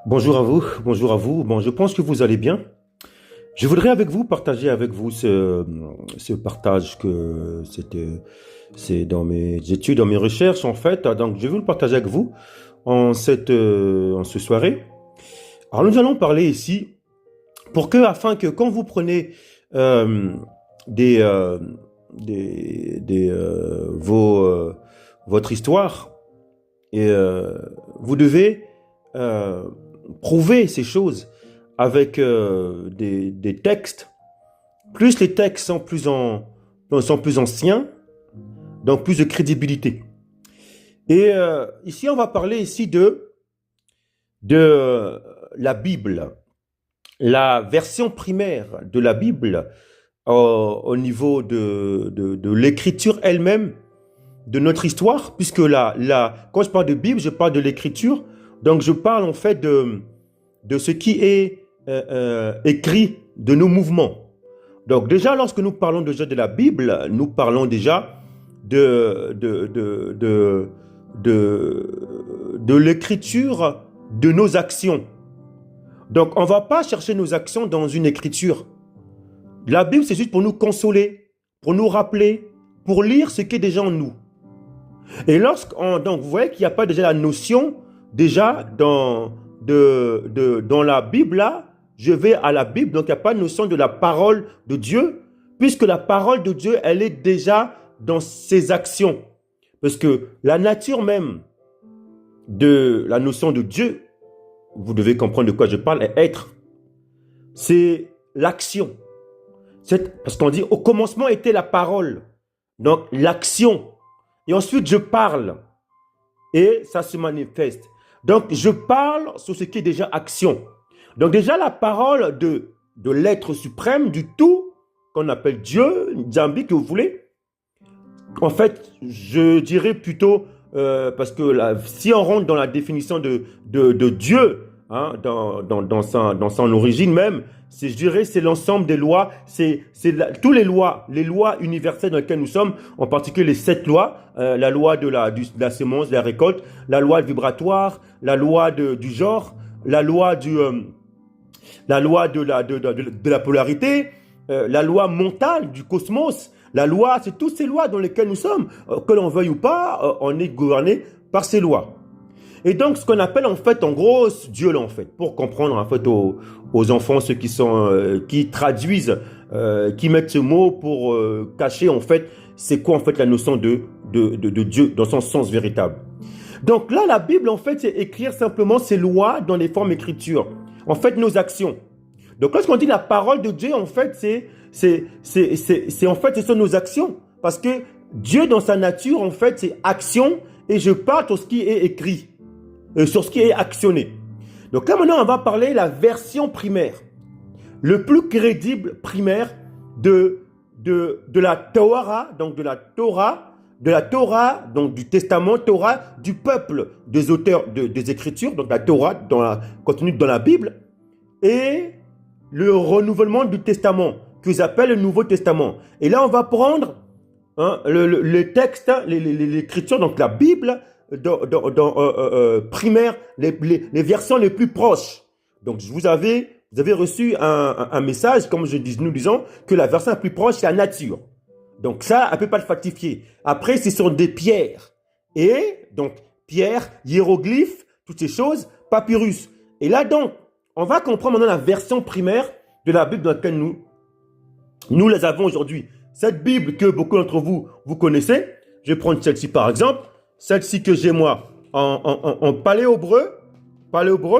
Bonjour à vous, bonjour à vous. Bon, je pense que vous allez bien. Je voudrais avec vous partager avec vous ce partage que c'est dans mes études, dans mes recherches en fait. Donc, je vais le partager avec vous en ce soirée. Alors, nous allons parler ici afin que quand vous prenez euh, des, euh, votre histoire et vous devez euh, prouver ces choses avec des textes. Plus les textes sont plus anciens, donc plus de crédibilité. Et ici, on va parler ici de la Bible, la version primaire de la Bible au niveau de l'écriture elle-même, de notre histoire, puisque quand je parle de Bible, je parle de l'écriture, donc je parle en fait de ce qui est écrit, de nos mouvements. Donc déjà, lorsque nous parlons déjà de la Bible, nous parlons déjà de, de, de, de, de l'écriture de nos actions. Donc on ne va pas chercher nos actions dans une écriture. La Bible, c'est juste pour nous consoler, pour nous rappeler, pour lire ce qui est déjà en nous. Et donc vous voyez qu'il n'y a pas déjà la notion, déjà dans la Bible, là, je vais à la Bible, donc il n'y a pas de notion de la parole de Dieu, puisque la parole de Dieu, elle est déjà dans ses actions. Parce que la nature même de la notion de Dieu, vous devez comprendre de quoi je parle, est être. C'est l'action. Parce qu'on dit, au commencement était la parole. Donc l'action. Et ensuite, je parle. Et ça se manifeste. Donc, je parle sur ce qui est déjà action. Donc, déjà, la parole de l'être suprême, du tout, qu'on appelle Dieu, Djambi, que vous voulez. En fait, je dirais plutôt, parce que si on rentre dans la définition de Dieu, hein, dans son origine même, je dirais c'est l'ensemble des lois, tous les lois universelles dans lesquelles nous sommes, en particulier les 7 lois, la loi de la semence, de la récolte, la loi vibratoire, la loi du genre, la loi de la polarité, la loi mentale du cosmos, la loi, c'est toutes ces lois dans lesquelles nous sommes, que l'on veuille ou pas, on est gouverné par ces lois. Et donc, ce qu'on appelle en fait, en gros, Dieu là en fait, pour comprendre en fait aux enfants, ceux qui traduisent, qui mettent ce mot pour cacher en fait, c'est quoi en fait la notion de Dieu dans son sens véritable. Donc là, la Bible en fait, c'est écrire simplement ces lois dans les formes écritures. En fait, nos actions. Donc lorsqu'on dit la parole de Dieu, en fait, en fait, ce sont nos actions. Parce que Dieu, dans sa nature, en fait, c'est action et je parle sur ce qui est écrit, sur ce qui est actionné. Donc là, maintenant, on va parler de la version primaire, le plus crédible primaire de la Torah, donc de la Torah, donc du Testament, Torah, du peuple, des auteurs des Écritures, donc la Torah contenue dans la Bible, et le renouvellement du Testament, qu'ils appellent le Nouveau Testament. Et là, on va prendre les textes, l'écriture, donc la Bible, primaire, les versions les plus proches. Donc, vous avez reçu un message, comme nous disons, que la version la plus proche, c'est la nature. Donc ça, elle ne peut pas le factifier. Après, ce sont des pierres. Et donc, pierres, hiéroglyphes, toutes ces choses, papyrus. Et là, donc, on va comprendre maintenant la version primaire de la Bible dans laquelle nous les avons aujourd'hui. Cette Bible que beaucoup d'entre vous connaissez, je vais prendre celle-ci par exemple, celle-ci que j'ai moi en paléo-hébreu,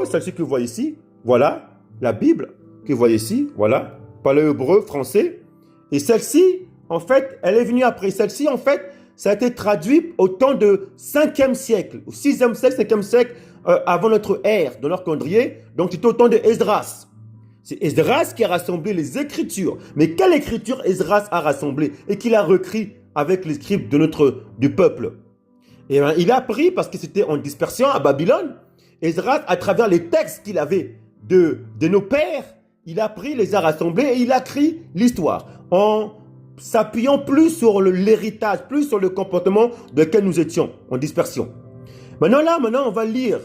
celle-ci que vous voyez ici, voilà, la Bible que vous voyez ici, voilà, paléo-hébreu français. Et celle-ci, en fait, elle est venue après. Celle-ci, en fait, ça a été traduit au temps de 5e siècle, au 6e siècle, 5e siècle, avant notre ère, dans leur calendrier. Donc, c'était au temps de Esdras. C'est Esdras qui a rassemblé les Écritures. Mais quelle écriture Esdras a rassemblé et qu'il a recrit avec les scribes du peuple? Et bien, il a pris, parce que c'était en dispersion à Babylone, Esdras, à travers les textes qu'il avait de nos pères, il a pris, les a rassemblés et il a écrit l'histoire en s'appuyant plus sur l'héritage, plus sur le comportement de lequel nous étions en dispersion. Maintenant, on va lire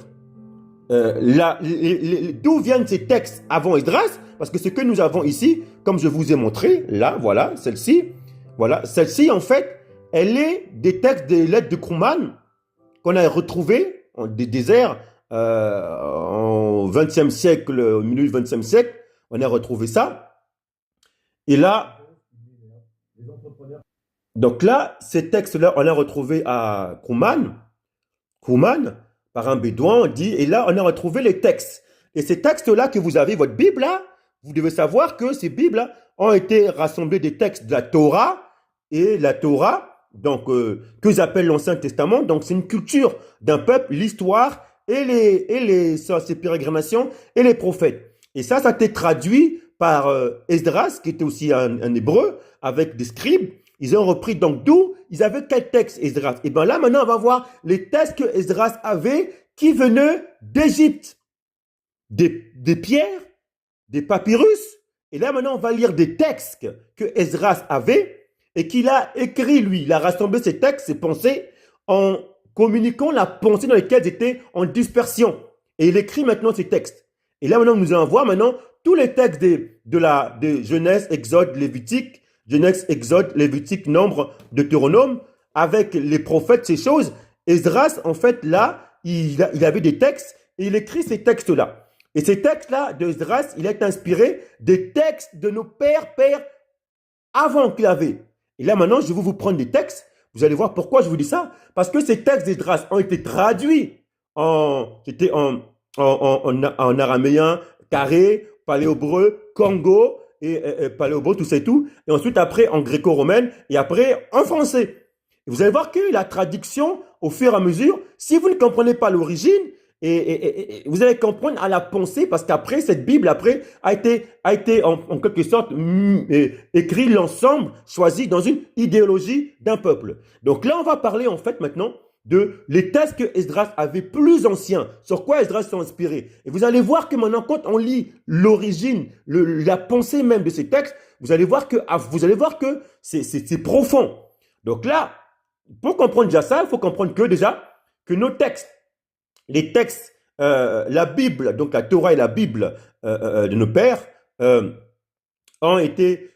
d'où viennent ces textes avant Esdras? Parce que ce que nous avons ici, comme je vous ai montré, là, voilà, celle-ci, en fait, elle est des textes des lettres de Qumran qu'on a retrouvées en des déserts en 20e siècle, au milieu du 20e siècle. On a retrouvé ça. Et là, donc là, ces textes-là, on a retrouvé à Qumran, par un bédouin, on dit, et là, on a retrouvé les textes. Et ces textes-là que vous avez, votre Bible, là, vous devez savoir que ces Bibles ont été rassemblés des textes de la Torah, et la Torah, donc, que j'appelle l'Ancien Testament, donc c'est une culture d'un peuple, l'histoire, ses pérégrinations, et les prophètes. Et ça a été traduit par Esdras, qui était aussi un hébreu, avec des scribes. Ils ont repris, donc d'où ils avaient quel texte, Esdras? Et bien là, maintenant, on va voir les textes que Esdras avait qui venaient d'Égypte. Des pierres, des papyrus. Et là, maintenant, on va lire des textes que Esdras avait et qu'il a écrit, lui. Il a rassemblé ces textes, ces pensées, en communiquant la pensée dans laquelle ils étaient en dispersion. Et il écrit maintenant ces textes. Et là, maintenant, nous allons voir maintenant tous les textes de Genèse, Exode, Lévitique, Genèse, Exode, Lévitique, Nombre, Deutéronome, avec les prophètes, ces choses. Esdras, en fait, là, il avait des textes et il écrit ces textes-là. Et ces textes-là d'Esdras, il est inspiré des textes de nos pères avant qu'il avait. Et là, maintenant, je vais vous prendre des textes. Vous allez voir pourquoi je vous dis ça. Parce que ces textes d'Esdras ont été traduits en araméen, carré, paléobreu, Congo, et paléobreu, tout ça et tout. Et ensuite, après, en gréco-romaine, et après, en français. Et vous allez voir que la traduction, au fur et à mesure, si vous ne comprenez pas l'origine, et vous allez comprendre à la pensée, parce qu'après, cette Bible, après, a été en quelque sorte écrit l'ensemble, choisi dans une idéologie d'un peuple. Donc là, on va parler en fait maintenant de les textes que Esdras avait plus anciens, sur quoi Esdras s'est inspiré. Et vous allez voir que maintenant, quand on lit l'origine, la pensée même de ces textes, vous allez voir que c'est profond. Donc là, pour comprendre déjà ça, il faut comprendre que nos textes, les textes, la Bible, donc la Torah et la Bible de nos pères, ont été,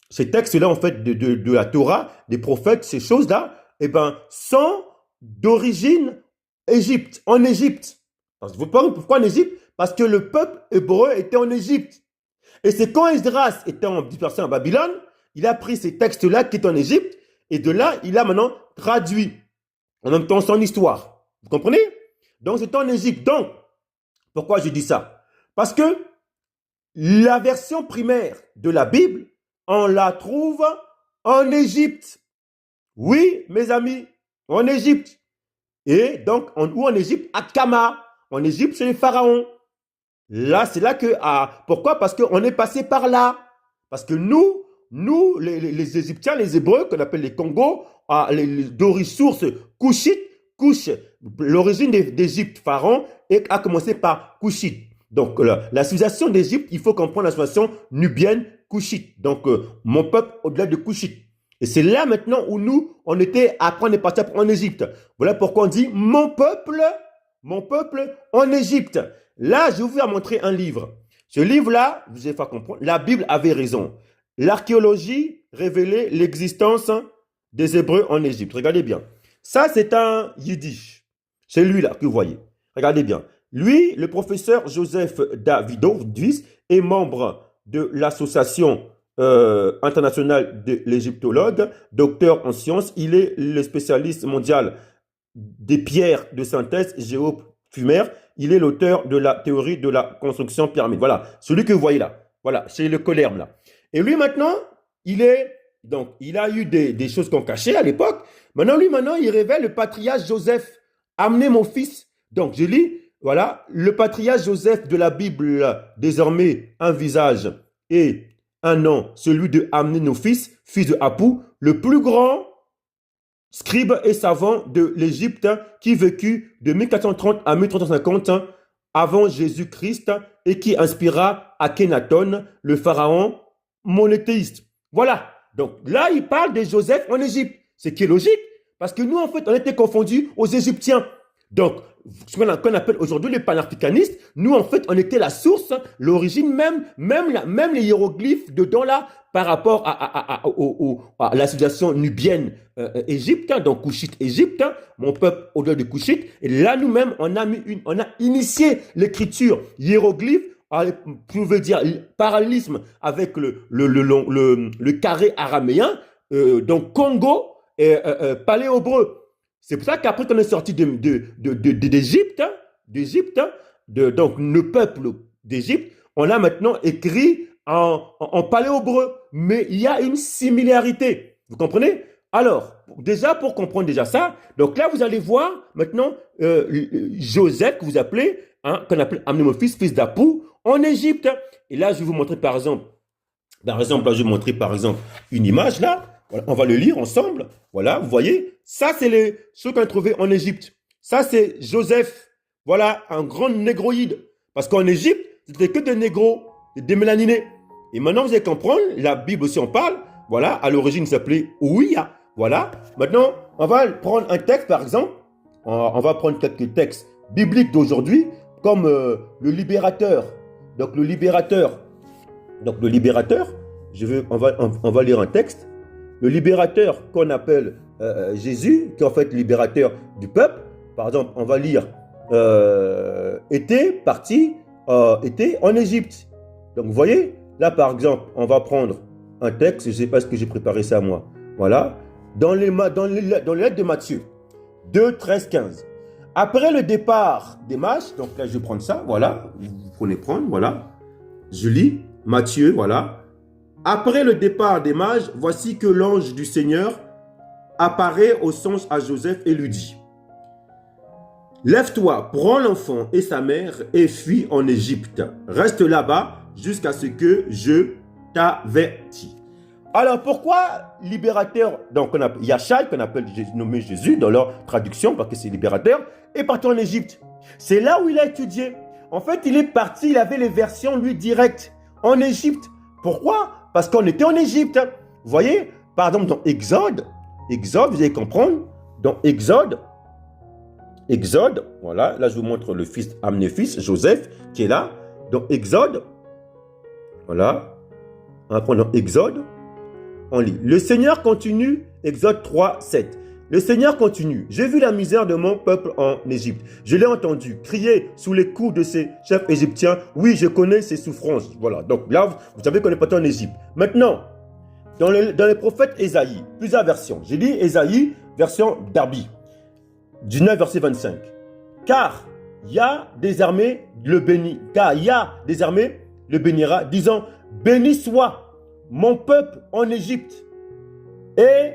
ces textes-là, en fait, de la Torah, des prophètes, ces choses-là, eh ben, sont d'origine en Égypte. Vous parlez pourquoi en Égypte? Parce que le peuple hébreu était en Égypte. Et c'est quand Esdras était dispersé en Babylone, il a pris ces textes-là qui étaient en Égypte, et de là, il a maintenant traduit en même temps son histoire. Vous comprenez? Donc, c'est en Égypte. Donc, pourquoi je dis ça? Parce que la version primaire de la Bible, on la trouve en Égypte. Oui, mes amis, en Égypte. Et donc, où en Égypte? À Kama. En Égypte, chez les pharaons. Là, c'est là que... pourquoi? Parce qu'on est passé par là. Parce que nous, les Égyptiens, les Hébreux, qu'on appelle les Congos, d'origine Couche, l'origine d'Égypte, Pharaon, a commencé par Couchite. Donc, la civilisation d'Égypte, il faut comprendre la civilisation nubienne, Couchite. Donc, mon peuple au-delà de Couchite. Et c'est là maintenant où nous, après on est parti en Égypte. Voilà pourquoi on dit mon peuple en Égypte. Là, je vais vous montrer un livre. Ce livre-là, vous allez faire comprendre, la Bible avait raison. L'archéologie révélait l'existence des Hébreux en Égypte. Regardez bien. Ça, c'est un Yiddish. C'est lui là que vous voyez. Regardez bien. Lui, le professeur Joseph Davidovitz, est membre de l'association internationale de l'égyptologue, docteur en sciences. Il est le spécialiste mondial des pierres de synthèse géofumaire. Il est l'auteur de la théorie de la construction pyramide. Voilà, celui que vous voyez là. Voilà, c'est le Colherme là. Et lui maintenant, il a eu des choses qu'on cachait à l'époque. Maintenant, il révèle le patriarche Joseph. Amenez mon fils. Donc, je lis, voilà, le patriarche Joseph de la Bible, désormais un visage et un nom, celui de amener nos fils de Apou, le plus grand scribe et savant de l'Égypte qui vécut de 1430 à 1350 avant Jésus-Christ et qui inspira Akhenaton, le pharaon monothéiste. Voilà. Donc là, il parle de Joseph en Égypte. Ce qui est logique, parce que nous, en fait, on était confondus aux Égyptiens. Donc, ce qu'on appelle aujourd'hui les panafricanistes, nous, en fait, on était la source, l'origine même les hiéroglyphes dedans là, par rapport à la civilisation nubienne Égypte, donc Couchite Égypte, mon peuple au-delà de Couchite. Et là, nous-mêmes, on a initié l'écriture hiéroglyphe, je veux dire, parallélisme avec le carré araméen, donc Congo et paléo-hébreu. C'est pour ça qu'après qu'on est sorti d'Égypte, donc le peuple d'Égypte, on a maintenant écrit en paléo-hébreu, mais il y a une similarité. Vous comprenez? Alors, déjà pour comprendre déjà ça, donc là vous allez voir maintenant Joseph que vous appelez, qu'on appelle Amnémophis, fils d'Apou, en Égypte. Et là je vais vous montrer par exemple, là, je vais vous montrer par exemple une image là. Voilà, on va le lire ensemble. Voilà, vous voyez, ça c'est ceux qu'on a trouvés en Égypte. Ça c'est Joseph. Voilà, un grand négroïde. Parce qu'en Égypte, c'était que des négros, des mélaninés. Et maintenant, vous allez comprendre, la Bible aussi en parle. Voilà, à l'origine, il s'appelait Ouïa. Voilà. Maintenant, on va prendre un texte, par exemple. On va prendre quelques textes bibliques d'aujourd'hui, comme le libérateur. Donc, le libérateur. On va lire un texte. Le libérateur qu'on appelle Jésus, qui est en fait le libérateur du peuple. Par exemple, on va lire était en Égypte. Donc, vous voyez, là, par exemple, on va prendre un texte, je ne sais pas ce que j'ai préparé ça moi. Voilà. Dans les lettres de Matthieu, 2, 13, 15. Après le départ des mages, donc là, je vais prendre ça, voilà. Vous prenez prendre, voilà. Je lis Matthieu, voilà. Après le départ des mages, voici que l'ange du Seigneur apparaît au songe à Joseph et lui dit: lève-toi, prends l'enfant et sa mère et fuis en Égypte. Reste là-bas jusqu'à ce que je t'avertis. Alors pourquoi libérateur, donc Yachai, qu'on appelle nommé Jésus dans leur traduction, parce que c'est libérateur, est parti en Égypte? C'est là où il a étudié. En fait, il est parti, il avait les versions, lui, directes, en Égypte. Pourquoi? Parce qu'on était en Égypte. Vous voyez, par exemple, dans Exode, vous allez comprendre, dans Exode, voilà, là je vous montre le fils Amnéphis, Joseph, qui est là, dans Exode, voilà, on va prendre dans Exode, on lit. Le Seigneur continue, Exode 3, 7. Le Seigneur continue. J'ai vu la misère de mon peuple en Égypte. Je l'ai entendu crier sous les coups de ces chefs égyptiens. Oui, je connais ses souffrances. Voilà, donc là, vous savez qu'on est parti en Égypte. Maintenant, dans les prophètes Ésaïe, plusieurs versions. J'ai dit Ésaïe, version Darby, 19, verset 25. Car il y a des armées le bénira, disant: béni soit mon peuple en Égypte, et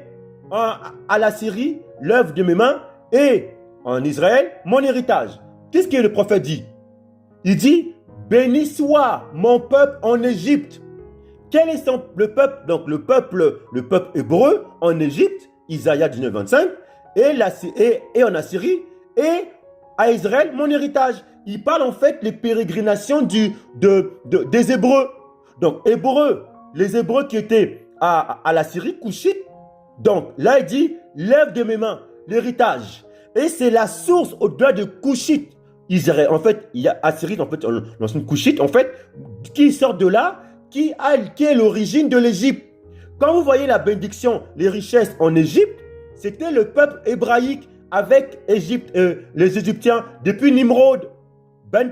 à la Syrie, l'œuvre de mes mains, et en Israël, mon héritage. Qu'est-ce que le prophète dit? Il dit: béni soit mon peuple en Égypte. Quel est le peuple? Donc le peuple hébreu en Égypte, Isaïe 19, 25, et en Assyrie, et à Israël, mon héritage. Il parle en fait des pérégrinations des Hébreux. Donc, les Hébreux qui étaient à la Syrie, Couchite. Donc, là, il dit: lève de mes mains l'héritage. Et c'est la source au-delà de Couchite. Israël, en fait, il y a Assyrie, en fait, l'ancienne Couchite, en fait, qui sort de là, qui est l'origine de l'Égypte. Quand vous voyez la bénédiction, les richesses en Égypte, c'était le peuple hébraïque avec les Égyptiens depuis Nimrod,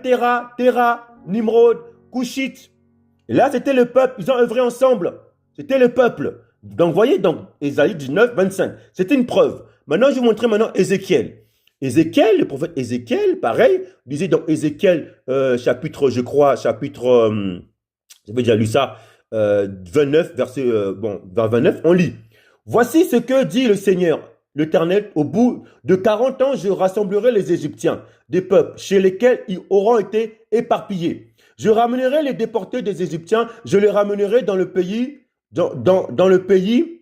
Terah, Nimrod, Couchite. Et là, c'était le peuple, ils ont œuvré ensemble. C'était le peuple. Donc, vous voyez, donc, Ésaïe 19, 25. C'était une preuve. Maintenant, je vais vous montrer maintenant Ézéchiel. Le prophète Ézéchiel, pareil, disait dans Ézéchiel, j'avais déjà lu ça, 29, verset, vers 29, on lit: voici ce que dit le Seigneur, l'Éternel: au bout de 40 ans, je rassemblerai les Égyptiens, des peuples chez lesquels ils auront été éparpillés. Je ramènerai les déportés des Égyptiens, je les ramènerai dans le pays, dans le pays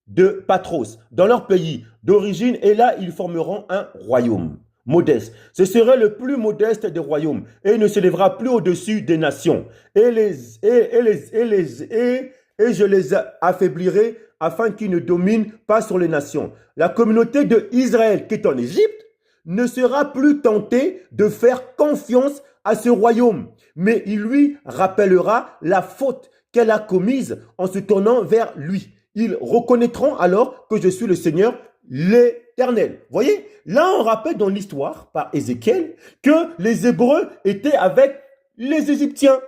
de Patros, dans leur pays d'origine, et là, ils formeront un royaume modeste. Ce serait le plus modeste des royaumes, et il ne s'élèvera plus au-dessus des nations. Et je les affaiblirai afin qu'ils ne dominent pas sur les nations. La communauté d'Israël qui est en Égypte ne sera plus tenté de faire confiance à ce royaume, mais il lui rappellera la faute qu'elle a commise en se tournant vers lui. Ils reconnaîtront alors que je suis le Seigneur, l'Éternel. Voyez, là on rappelle dans l'histoire par Ézéchiel que les Hébreux étaient avec les Égyptiens.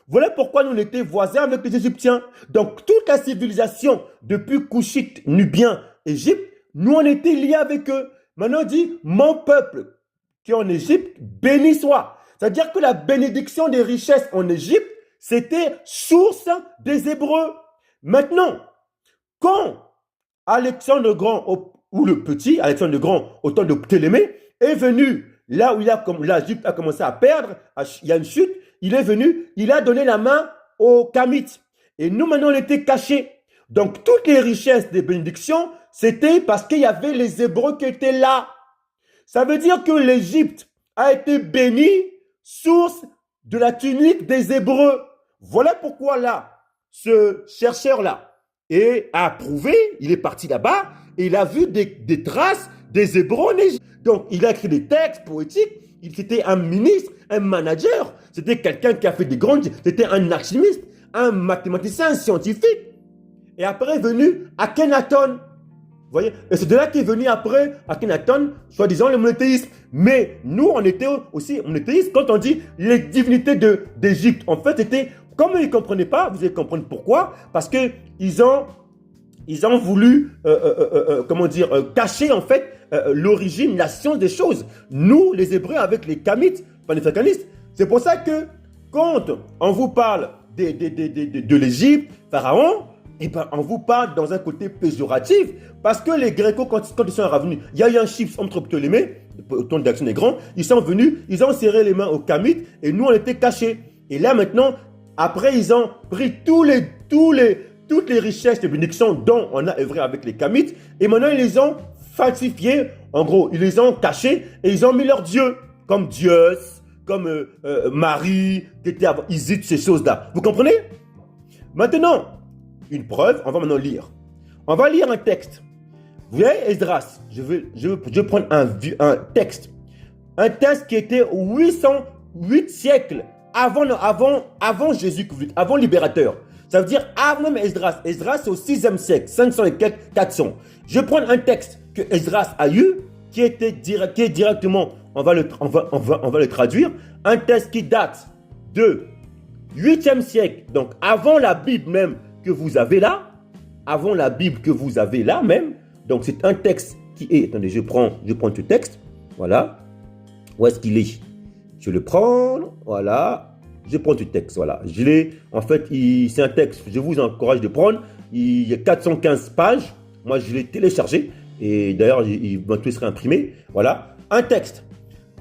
Voilà pourquoi nous étions voisins avec les Égyptiens. Donc toute la civilisation depuis Couchite, Nubien, Égypte, nous on était liés avec eux. Maintenant on dit, mon peuple qui est en Égypte, béni soit. C'est-à-dire que la bénédiction des richesses en Égypte, c'était source des Hébreux. Maintenant, quand Alexandre le Grand, ou le Petit, Alexandre le Grand, au temps de Ptolémée, est venu là où l'Égypte a commencé à perdre, il y a une chute, il est venu, il a donné la main aux Kamites. Et nous, maintenant, on était cachés. Donc, toutes les richesses des bénédictions, c'était parce qu'il y avait les Hébreux qui étaient là. Ça veut dire que l'Égypte a été bénie, source de la tunique des Hébreux. Voilà pourquoi là, ce chercheur-là a prouvé, il est parti là-bas et il a vu des traces des Hébreux en Égypte. Donc, il a écrit des textes poétiques. C'était un ministre, un manager. C'était quelqu'un qui a fait des grandes... C'était un alchimiste, un mathématicien, un scientifique. Et après est venu Akhenaton. Vous voyez? Et c'est de là qu'est venu après Akhenaton, soi-disant le monothéisme. Mais nous, on était aussi monothéistes quand on dit les divinités d'Égypte. En fait, c'était... Comme ils ne comprenaient pas, vous allez comprendre pourquoi. Parce qu'ils ont voulu, cacher en fait l'origine, la science des choses. Nous, les Hébreux, avec les Kamites, panafricanistes, c'est pour ça que quand on vous parle de l'Égypte, Pharaon, eh ben, on vous parle dans un côté péjoratif, parce que les Grécos, quand ils sont revenus, il y a eu un chiffre entre Ptolémée, au temps d'Action des Grands, ils sont venus, ils ont serré les mains aux Kamites, et nous, on était cachés. Et là, maintenant, après, ils ont pris toutes les richesses de bénédiction dont on a œuvré avec les Kamites, et maintenant, ils les ont falsifiés. En gros, ils les ont cachés, et ils ont mis leurs dieux, comme Zeus, comme Marie, Isis, ces choses-là. Vous comprenez? Maintenant, une preuve, on va maintenant lire. On va lire un texte. Vous voyez, Esdras, je vais prendre un texte. Un texte qui était 808 siècles avant Jésus-Christ, avant Libérateur. Ça veut dire avant même Esdras. Esdras, c'est au 6e siècle, 500 et quelques, 400. Je vais prendre un texte que Esdras a eu, qui est directement, on va le traduire. Un texte qui date de 8e siècle, donc avant la Bible même que vous avez là, avant la Bible que vous avez là même. Donc c'est un texte qui est, attendez, je prends ce texte, voilà. Où est-ce qu'il est? Je le prends, voilà. Je prends ce texte, voilà. Je l'ai, en fait, c'est un texte, je vous encourage de prendre. Il y a 415 pages. Moi, je l'ai téléchargé. Et d'ailleurs, il va tout serait imprimé. Voilà, un texte.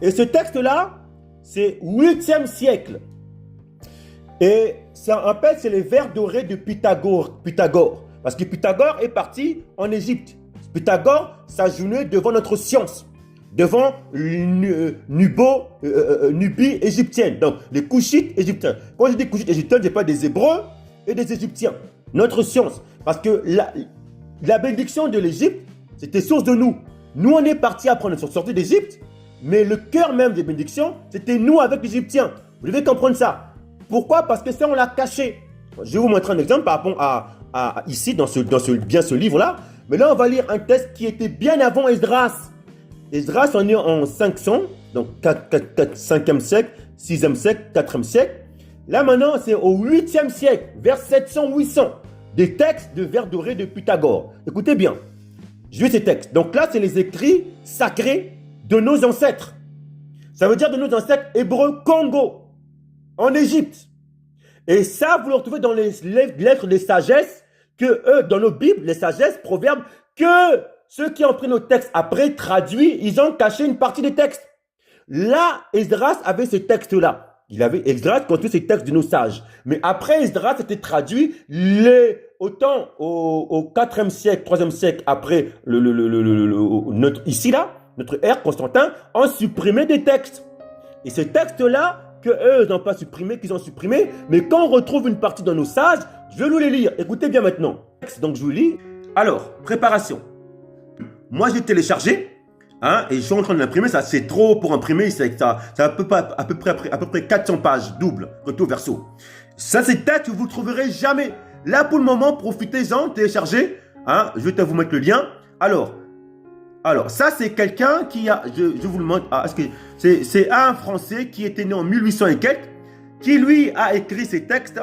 Et ce texte-là, c'est 8e siècle. Et ça, en fait, c'est les vers dorés de Pythagore. Parce que Pythagore est parti en Égypte. Pythagore s'agenouillait devant notre science, devant Nubie égyptienne, donc les Couchites égyptiens. Quand je dis Couchites égyptiens, je parle des Hébreux et des Égyptiens. Notre science. Parce que la bénédiction de l'Égypte, c'était source de nous. Nous, on est partis après notre sortie d'Égypte, mais le cœur même des bénédictions, c'était nous avec les Égyptiens. Vous devez comprendre ça. Pourquoi? Parce que ça, on l'a caché. Je vais vous montrer un exemple par rapport à ici, dans ce livre-là. Mais là, on va lire un texte qui était bien avant Esdras. Esdras, on est en 500, donc 5e siècle, 6e siècle, 4e siècle. Là, maintenant, c'est au 8e siècle, vers 700-800, des textes de vers dorés de Pythagore. Écoutez bien, je lis ces textes. Donc là, c'est les écrits sacrés de nos ancêtres. Ça veut dire de nos ancêtres hébreux Congo, en Égypte. Et ça, vous le retrouvez dans les lettres de sagesse, que eux, dans nos Bibles, les sagesses, proverbes, que ceux qui ont pris nos textes après traduits, ils ont caché une partie des textes. Là, Esdras avait ce texte-là. Esdras contenait ces textes de nos sages. Mais après, Esdras était traduit autant au 4e siècle, 3e siècle, après notre ère, Constantin, ont supprimé des textes. Et ces textes-là, que eux n'ont pas supprimé, qu'ils ont supprimé, mais quand on retrouve une partie dans nos sages, je vais nous les lire. Écoutez bien maintenant. Donc je vous lis. Alors, préparation. Moi, j'ai téléchargé Hein, et je suis en train de l'imprimer, ça c'est trop pour imprimer, ça à peu près 400 pages, double, recto verso. Ça c'est texte que vous ne trouverez jamais. Là pour le moment, profitez-en, téléchargez. Hein, je vais vous mettre le lien. Alors ça c'est quelqu'un qui a, je vous le montre, c'est un Français qui était né en 1800 et quelques, qui lui a écrit ces textes,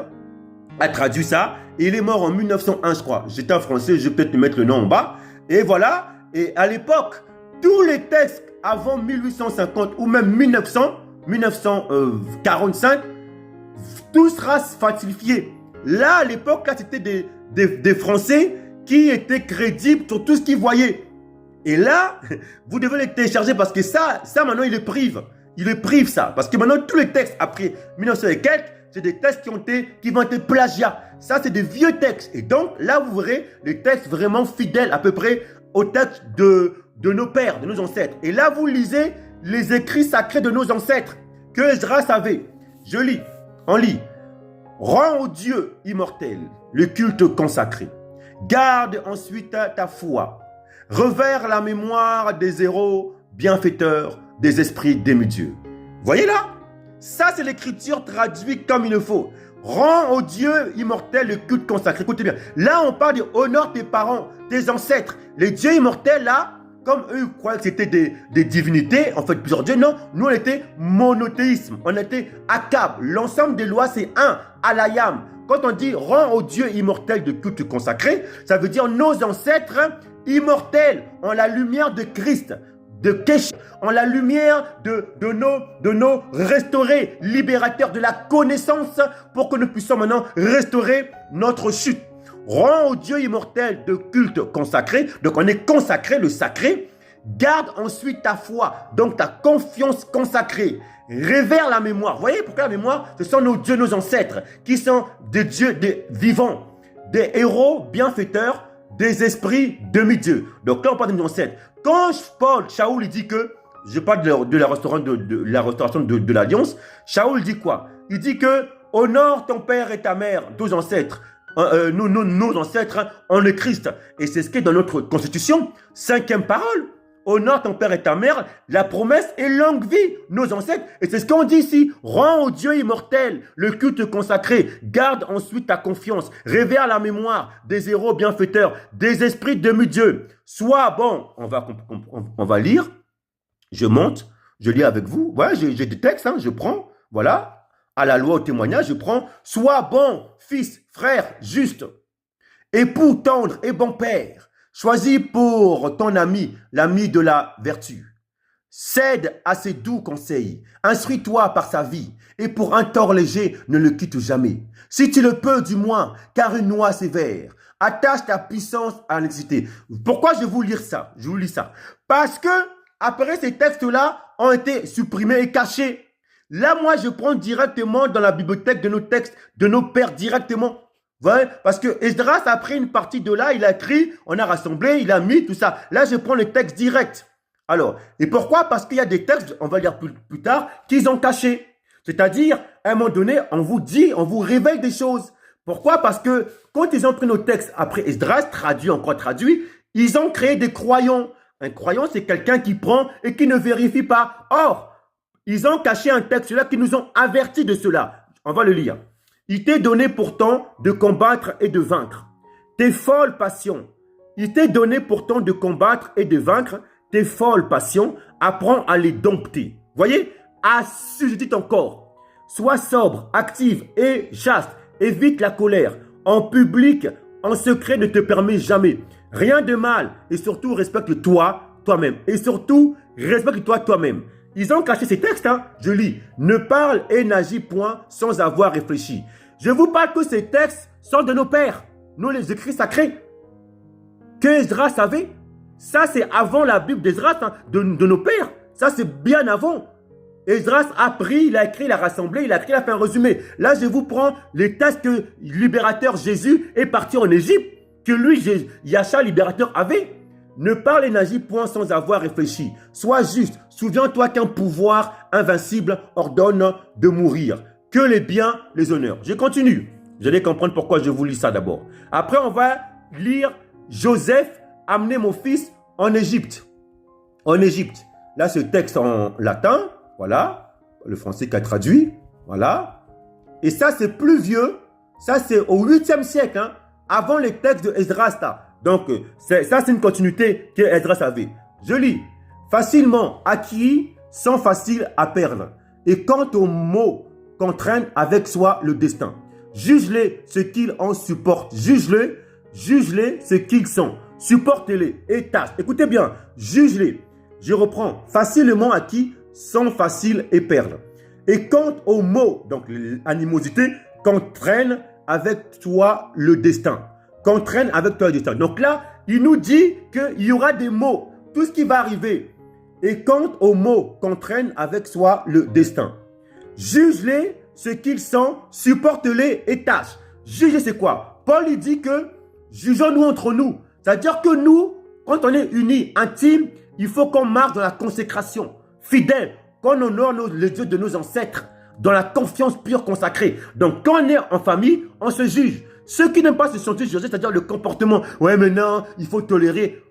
a traduit ça, et il est mort en 1901 je crois. J'étais un Français, je vais peut-être mettre le nom en bas. Et voilà, et à l'époque, tous les textes avant 1850 ou même 1945, tout sera falsifié. Là, à l'époque, là, c'était des Français qui étaient crédibles sur tout ce qu'ils voyaient. Et là, vous devez les télécharger parce que ça maintenant, il les prive. Il les prive ça. Parce que maintenant, tous les textes après 1900 et quelques, c'est des textes qui vont être plagiat. Ça, c'est des vieux textes. Et donc, là, vous verrez les textes vraiment fidèles à peu près aux textes de nos pères, de nos ancêtres. Et là, vous lisez les écrits sacrés de nos ancêtres que Esdras avait. Je lis, on lit. Rends au Dieu immortel le culte consacré. Garde ensuite ta foi. Revers la mémoire des héros bienfaiteurs des esprits demi-dieux. Voyez là? Ça, c'est l'écriture traduite comme il le faut. Rends au Dieu immortel le culte consacré. Écoutez bien. Là, on parle de honore tes parents, tes ancêtres. Les dieux immortels, là, comme eux croyaient que c'était des divinités, en fait, plusieurs dieux, non. Nous, on était monothéisme. On était Akab. L'ensemble des lois, c'est un. Alayam. Quand on dit rends au Dieu immortel de culte consacré, ça veut dire nos ancêtres immortels en la lumière de Christ, de Kesh, en la lumière de nos restaurés, libérateurs de la connaissance pour que nous puissions maintenant restaurer notre chute. Rends au Dieu immortel de culte consacré, donc on est consacré, le sacré. Garde ensuite ta foi, donc ta confiance consacrée. Révère la mémoire. Vous voyez pourquoi la mémoire? Ce sont nos dieux, nos ancêtres, qui sont des dieux des vivants, des héros bienfaiteurs, des esprits demi-dieux. Donc là, on parle de nos ancêtres. Quand Shaoul il dit que, je parle de la restauration de l'Alliance, Shaoul dit quoi? Il dit que honore ton père et ta mère, nos ancêtres. Nos ancêtres en le Christ. Et c'est ce qui est dans notre constitution. 5e parole. Honore ton père et ta mère. La promesse est longue vie. Nos ancêtres. Et c'est ce qu'on dit ici. Rends au Dieu immortel le culte consacré. Garde ensuite ta confiance. Révère la mémoire des héros bienfaiteurs, des esprits demi-dieux. Sois bon. On va lire. Je monte. Je lis avec vous. Voilà, j'ai des textes. Hein, je prends. Voilà. À la loi, au témoignage, je prends « Sois bon, fils, frère, juste, époux tendre et bon père, choisis pour ton ami l'ami de la vertu. Cède à ses doux conseils, instruis-toi par sa vie, et pour un tort léger, ne le quitte jamais. Si tu le peux, du moins, car une noix sévère, attache ta puissance à l'excité. » Pourquoi je vais vous lire ça? Je vous lis ça. Parce que, après ces textes-là ont été supprimés et cachés. Là, moi, je prends directement dans la bibliothèque de nos textes, de nos pères directement. Vous voyez? Parce que Esdras a pris une partie de là, il a écrit, on a rassemblé, il a mis tout ça. Là, je prends le texte direct. Alors, et pourquoi? Parce qu'il y a des textes, on va lire plus tard, qu'ils ont cachés. C'est-à-dire, à un moment donné, on vous dit, on vous révèle des choses. Pourquoi? Parce que quand ils ont pris nos textes, après Esdras, traduit, ils ont créé des croyants. Un croyant, c'est quelqu'un qui prend et qui ne vérifie pas. Or, ils ont caché un texte là qui nous ont avertis de cela. On va le lire. Il t'est donné pourtant de combattre et de vaincre tes folles passions. Il t'est donné pourtant de combattre et de vaincre tes folles passions. Apprends à les dompter. Voyez? Assujettis ton corps. Sois sobre, active et chaste. Évite la colère. En public, en secret ne te permet jamais. Rien de mal. Et surtout, respecte-toi toi-même. Et surtout, respecte-toi toi-même. Ils ont caché ces textes, hein. Je lis. Ne parle et n'agis point sans avoir réfléchi. Je vous parle que ces textes sont de nos pères. Nous, les écrits sacrés. Que Esdras savait. Ça, c'est avant la Bible d'Esdras, hein, de nos pères. Ça, c'est bien avant. Esdras a pris, il a écrit, il a rassemblé, il a écrit, il a fait un résumé. Là, je vous prends les textes que le libérateur Jésus est parti en Égypte, que lui, Yahshua, libérateur, avait. Ne parle et n'agis point sans avoir réfléchi. Sois juste. Souviens-toi qu'un pouvoir invincible ordonne de mourir. Que les biens, les honneurs. Je continue. Vous allez comprendre pourquoi je vous lis ça d'abord. Après, on va lire Joseph amener mon fils en Égypte. en Égypte. Là, ce texte en latin, voilà, le français qui a traduit, voilà. Et ça, c'est plus vieux, ça, c'est au 8e siècle, hein, avant les textes de Esdras. Donc, ça, c'est une continuité que Esdras avait. Je lis, facilement acquis, sans facile à perdre. Et quant aux mots qu'entraîne avec soi le destin, juge-les ce qu'ils en supportent, juge-les ce qu'ils sont, supportez-les et tâche. Écoutez bien, juge-les. Je reprends, facilement acquis, sans facile et perdre. Et quant aux mots, donc l'animosité, qu'entraîne avec toi le destin. Qu'entraîne avec toi le destin. Donc là, il nous dit qu'il y aura des mots, tout ce qui va arriver. Et quant aux mots qu'entraîne avec soi le destin. Juge-les ce qu'ils sont, supporte-les et tâche. Juger, c'est quoi? Paul, il dit que jugeons-nous entre nous. C'est-à-dire que nous, quand on est unis, intimes, il faut qu'on marche dans la consécration, fidèle, qu'on honore le Dieu de nos ancêtres, dans la confiance pure consacrée. Donc, quand on est en famille, on se juge. Ceux qui n'aiment pas se sentir jugés, c'est-à-dire le comportement, ouais, mais non, il faut tolérer.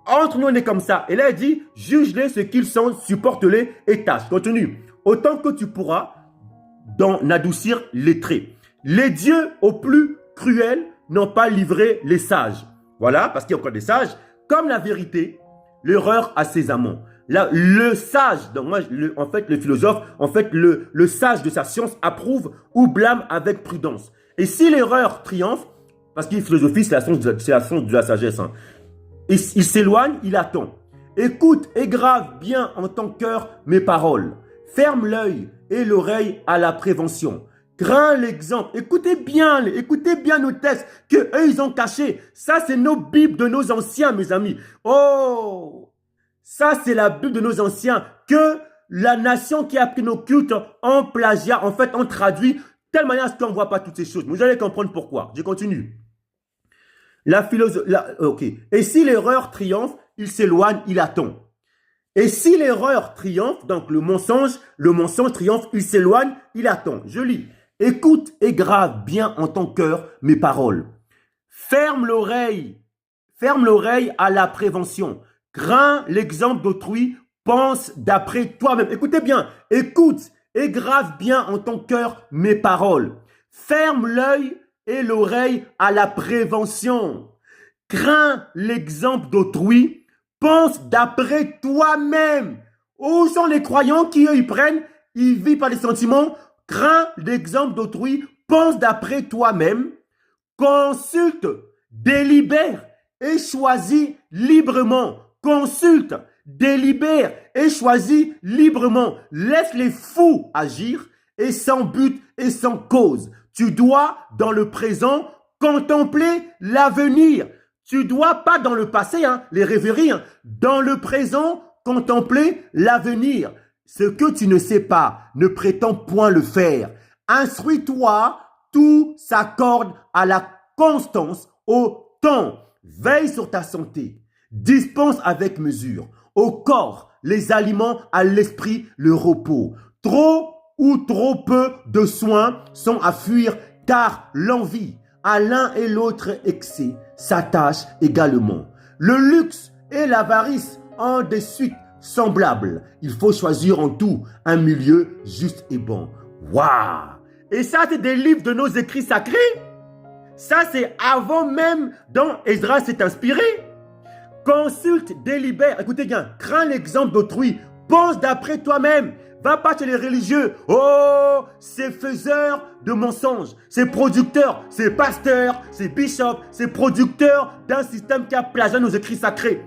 Entre nous, on est comme ça. Et là, il dit, juge-les ce qu'ils sont, supporte-les et tâche. Continue. Autant que tu pourras d'en adoucir les traits. Les dieux aux plus cruels n'ont pas livré les sages. Voilà, parce qu'il y a encore des sages. Comme la vérité, l'erreur a ses amants. Là, le sage, donc moi, en fait, le philosophe, en fait, le sage de sa science approuve ou blâme avec prudence. Et si l'erreur triomphe, parce qu'il philosophie, c'est la science de la sagesse, hein. Il s'éloigne, il attend. Écoute et grave bien en ton cœur mes paroles. Ferme l'œil et l'oreille à la prévention. Crains l'exemple. Écoutez bien nos textes qu'eux, ils ont cachés. Ça, c'est nos Bibles de nos anciens, mes amis. Oh! Ça, c'est la Bible de nos anciens que la nation qui a pris nos cultes en plagiat, en fait, en traduit, de telle manière à ce qu'on ne voit pas toutes ces choses. Vous allez comprendre pourquoi. Je continue. Ok. Et si l'erreur triomphe, il s'éloigne, il attend. Et si l'erreur triomphe, donc le mensonge triomphe, il s'éloigne, il attend. Je lis. Écoute et grave bien en ton cœur mes paroles. Ferme l'oreille à la prévention. Crains l'exemple d'autrui, pense d'après toi-même. Écoutez bien, écoute et grave bien en ton cœur mes paroles. Ferme l'œil et l'oreille à la prévention. Crains l'exemple d'autrui, pense d'après toi-même. Où sont les croyants qui, eux, ils vivent par les sentiments. Crains l'exemple d'autrui, pense d'après toi-même. Consulte, délibère et choisis librement. Consulte, délibère et choisis librement. Laisse les fous agir et sans but et sans cause. Tu dois, dans le présent, contempler l'avenir. Tu dois, pas dans le passé, hein, les rêveries, hein, dans le présent, contempler l'avenir. Ce que tu ne sais pas, ne prétends point le faire. Instruis-toi, tout s'accorde à la constance, au temps. Veille sur ta santé. Dispense avec mesure. Au corps, les aliments, à l'esprit, le repos. Trop ou trop peu de soins sont à fuir, car l'envie, à l'un et l'autre excès, s'attache également. Le luxe et l'avarice ont des suites semblables. Il faut choisir en tout un milieu juste et bon. Waouh! Et ça, c'est des livres de nos écrits sacrés. Ça, c'est avant même dont Esdras s'est inspiré. Consulte, délibère. Écoutez bien, crains l'exemple d'autrui. Pense d'après toi-même. Va pas chez les religieux. Oh, ces faiseurs de mensonges, ces producteurs, ces pasteurs, ces bishops, ces producteurs d'un système qui a plagié nos écrits sacrés.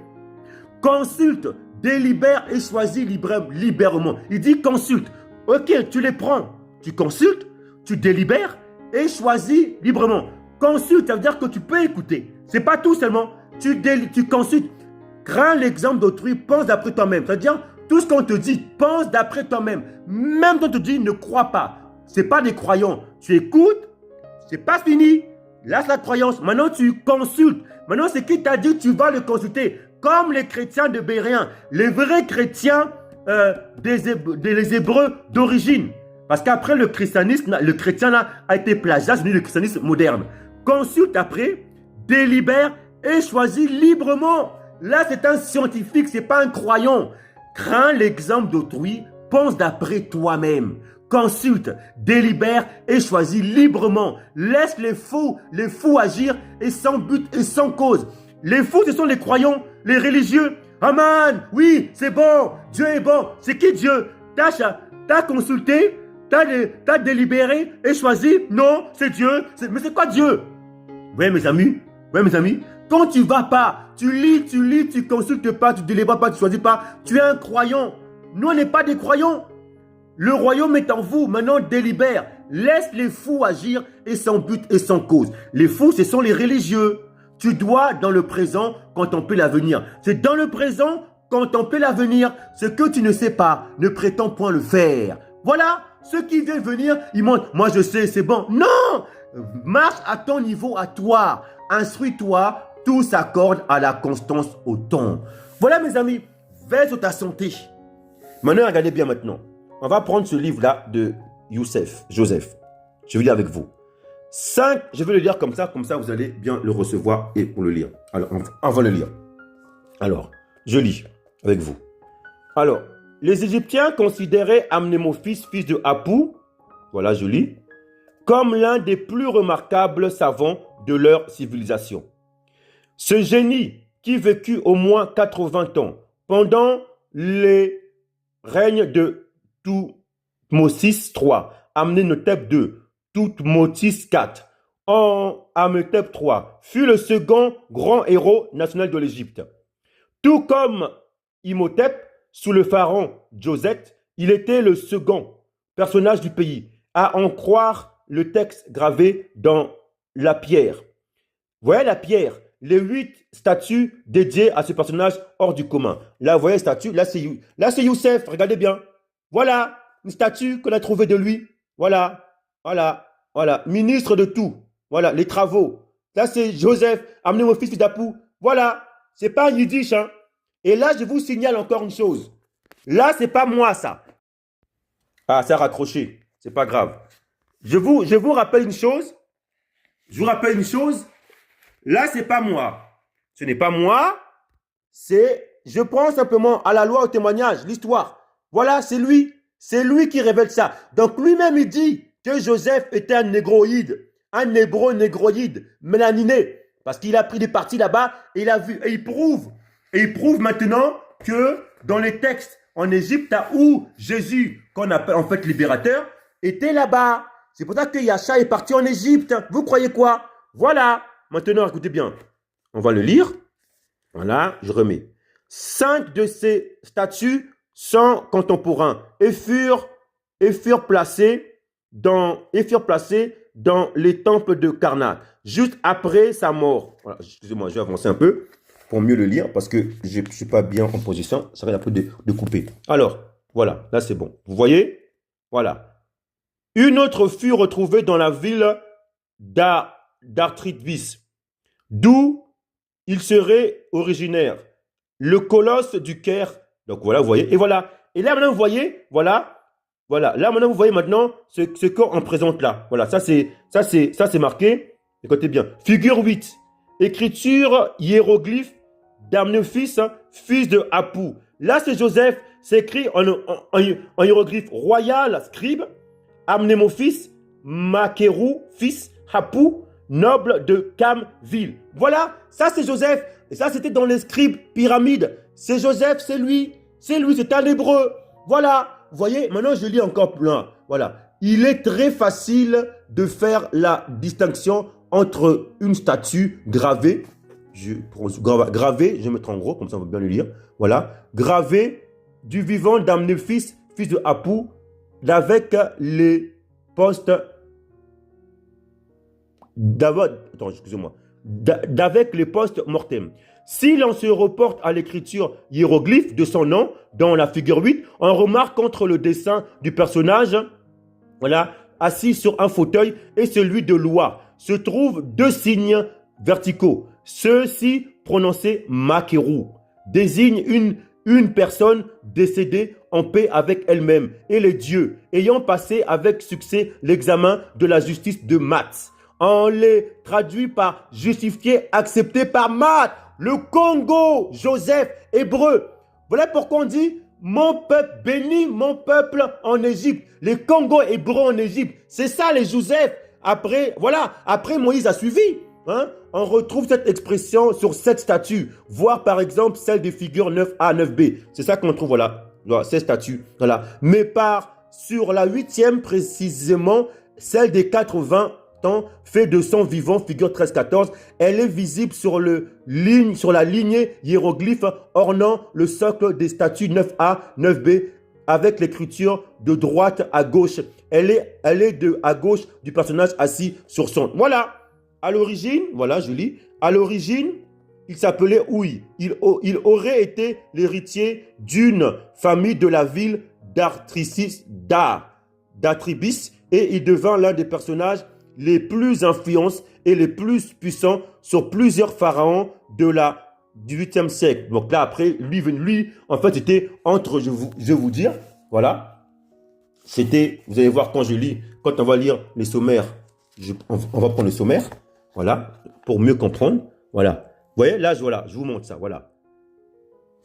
Consulte, délibère et choisis librement. Il dit consulte. Ok, tu les prends. Tu consultes, tu délibères et choisis librement. Consulte, ça veut dire que tu peux écouter. C'est pas tout seulement. Tu consultes. Crains l'exemple d'autrui, pense d'après toi-même. C'est-à-dire, tout ce qu'on te dit, pense d'après toi-même. Même quand on te dit, ne crois pas. Ce n'est pas des croyants. Tu écoutes, c'est pas fini. Lâche la croyance. Maintenant, tu consultes. Maintenant, c'est qui t'a dit, tu vas le consulter. Comme les chrétiens de Béréen. Les vrais chrétiens des Hébreux d'origine. Parce qu'après, le chrétien là, a été plagiat, c'est devenu le christianisme moderne. Consulte après, délibère et choisis librement. Là, c'est un scientifique, c'est pas un croyant. Crains l'exemple d'autrui, pense d'après toi-même. Consulte, délibère et choisis librement. Laisse les fous agir et sans but et sans cause. Les fous, ce sont les croyants, les religieux. Aman, oui, c'est bon, Dieu est bon. C'est qui Dieu? T'as consulté, t'as délibéré et choisi? Non, c'est Dieu. Mais c'est quoi Dieu? Oui, mes amis, quand tu vas pas, tu lis, tu consultes pas, tu délibères pas, tu choisis pas, tu es un croyant. Nous, on n'est pas des croyants. Le royaume est en vous. Maintenant, délibère. Laisse les fous agir et sans but et sans cause. Les fous, ce sont les religieux. Tu dois dans le présent contempler l'avenir. C'est dans le présent contempler l'avenir. Ce que tu ne sais pas, ne prétends point le faire. Voilà. Ceux qui viennent venir, ils montrent. Moi, je sais, c'est bon. Non! Marche à ton niveau, à toi. Instruis-toi. Tout s'accorde à la constance au temps. Voilà, mes amis. Veille sur ta santé. Maintenant, regardez bien maintenant. On va prendre ce livre-là de Joseph. Je vais lire avec vous. 5, je vais le lire comme ça vous allez bien le recevoir et pour le lire. Alors, on va le lire. Alors, je lis avec vous. Alors, les Égyptiens considéraient Amnémophis, fils de Apou, voilà, je lis, comme l'un des plus remarquables savants de leur civilisation. Ce génie, qui vécut au moins 80 ans, pendant les règnes de Toutmosis III, Amenhotep II, Toutmosis IV, Amenhotep III, fut le second grand héros national de l'Égypte. Tout comme Imhotep, sous le pharaon Djoset, il était le second personnage du pays, à en croire le texte gravé dans la pierre. Vous voyez la pierre, les 8 statues dédiées à ce personnage hors du commun. Là, vous voyez la statue, là c'est Youssef, regardez bien. Voilà, une statue qu'on a trouvée de lui. Voilà. Ministre de tout. Voilà, les travaux. Là, c'est Joseph, amené mon fils d'Apou. Voilà, c'est pas un yiddish, hein. Et là, je vous signale encore une chose. Là, c'est pas moi, ça. Ah, ça a raccroché. C'est pas grave. Je vous rappelle une chose. Là, c'est pas moi. Ce n'est pas moi. Je prends simplement à la loi, au témoignage, l'histoire. Voilà, c'est lui. C'est lui qui révèle ça. Donc, lui-même, il dit que Joseph était un négroïde. Un hébreu-négroïde, mélaniné. Parce qu'il a pris des parties là-bas et il a vu. Et il prouve maintenant que dans les textes en Égypte, où Jésus, qu'on appelle en fait libérateur, était là-bas. C'est pour ça que Yacha est parti en Égypte. Vous croyez quoi? Voilà. Maintenant, écoutez bien. On va le lire. Voilà, je remets. 5 de ces statues sont contemporains et furent placés dans les temples de Karnak, juste après sa mort. Voilà, excusez-moi, je vais avancer un peu pour mieux le lire parce que je ne suis pas bien en position. Ça va un peu de couper. Alors, voilà, là c'est bon. Vous voyez? Voilà. Une autre fut retrouvée dans la ville d'Arthribis, d'où il serait originaire. Le colosse du Caire. Donc voilà, vous voyez. Et voilà. Et là maintenant, vous voyez, voilà. Là maintenant, vous voyez maintenant ce qu'on présente là. Voilà, ça c'est marqué. Écoutez bien. Figure 8. Écriture hiéroglyphe d'Amnémophis, fils de Apou. Là, c'est Joseph. C'est écrit en hiéroglyphe royal, scribe. Amnémophis, Makerou, fils Apou, noble de Kamville. Voilà, ça c'est Joseph. Et ça, c'était dans les scribes pyramides. C'est Joseph, c'est lui, c'est un hébreu. Voilà, vous voyez, maintenant je lis encore plus loin. Voilà, il est très facile de faire la distinction entre une statue gravée, je vais mettre en gros, comme ça on va bien le lire. Voilà, gravée du vivant d'Amnémophis, fils de Apou, avec les postes d'avec les post-mortem. Si l'on se reporte à l'écriture hiéroglyphe de son nom dans la figure 8, on remarque entre le dessin du personnage, voilà, assis sur un fauteuil et celui de Loa, se trouvent 2 signes verticaux. Ceux-ci, prononcés Makerou, désignent une personne décédée en paix avec elle-même et les dieux, ayant passé avec succès l'examen de la justice de Math. On les traduit par justifié, accepté par Math. le Congo, Joseph, hébreu. Voilà pourquoi on dit mon peuple bénit mon peuple en Égypte. Les Congo hébreux en Égypte. C'est ça les Joseph. Après, voilà, après Moïse a suivi. Hein? On retrouve cette expression sur cette statue. Voir par exemple celle des figures 9A, 9B. C'est ça qu'on trouve, voilà. Ces statues. Voilà. Mais sur la 8e précisément, celle des 80 ans, fait de son vivant, figure 13-14, elle est visible sur la lignée hiéroglyphe ornant le socle des statues 9A, 9B, avec l'écriture de droite à gauche. Elle est à gauche du personnage assis sur son. Voilà. À l'origine, voilà, je lis. À l'origine, il s'appelait Ouï. Il aurait été l'héritier d'une famille de la ville d'Atribis et il devint l'un des personnages les plus influents et les plus puissants sur plusieurs pharaons du 8e siècle. Donc là, après, lui en fait, c'était entre, je vais vous dire, voilà, c'était, vous allez voir quand on va lire les sommaires, on va prendre le sommaire, voilà, pour mieux comprendre, voilà. Vous voyez, là, voilà, je vous montre ça, voilà.